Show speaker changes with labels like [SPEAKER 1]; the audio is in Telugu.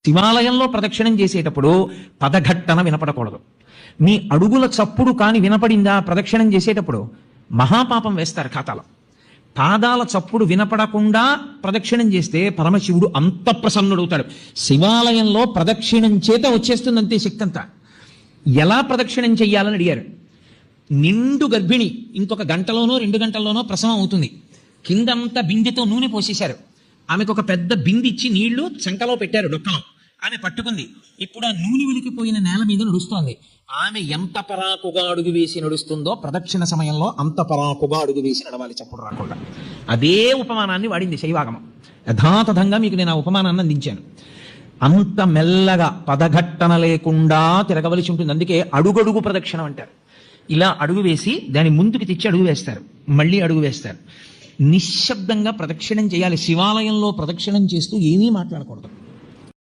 [SPEAKER 1] శివాలయంలో ప్రదక్షిణం చేసేటప్పుడు పదఘట్టన వినపడకూడదు. మీ అడుగుల చప్పుడు కాని వినపడిందా ప్రదక్షిణం చేసేటప్పుడు మహాపాపం వేస్తారు ఖాతాలో. పాదాల చప్పుడు వినపడకుండా ప్రదక్షిణం చేస్తే పరమశివుడు అంత ప్రసన్నుడవుతాడు. శివాలయంలో ప్రదక్షిణం చేత వచ్చేస్తుందంతే శక్తి అంతా. ఎలా ప్రదక్షిణం చెయ్యాలని అడిగారు. నిండు గర్భిణి, ఇంకొక గంటలోనో 2 గంటల్లోనో ప్రసవం అవుతుంది. కిందంతా బిందెతో నూనె పోసేశారు. ఆమెకు ఒక పెద్ద బింది ఇచ్చి నీళ్లు చంకలో పెట్టారు, డొక్కలో. ఆమె పట్టుకుంది. ఇప్పుడు ఆ నూనె వెలికిపోయిన నేల మీద నడుస్తోంది. ఆమె ఎంత పరాకుగా అడుగు వేసి నడుస్తుందో ప్రదక్షిణ సమయంలో అంత పరాకుగా అడుగు వేసి నడవాలి, చప్పుడు రాకుండా. అదే ఉపమానాన్ని వాడింది శైవాగమం. యథాతథంగా మీకు నేను ఆ ఉపమానాన్ని అందించాను. అంత మెల్లగా పదఘట్టన లేకుండా తిరగవలసి ఉంటుంది. అందుకే అడుగడుగు ప్రదక్షిణం అంటారు. ఇలా అడుగు వేసి దాని ముందుకు తెచ్చి అడుగు వేస్తారు, మళ్ళీ అడుగు వేస్తారు. నిశ్శబ్దంగా ప్రదక్షిణం చేయాలి. శివాలయంలో ప్రదక్షిణం చేస్తూ ఏమీ మాట్లాడకూడదు.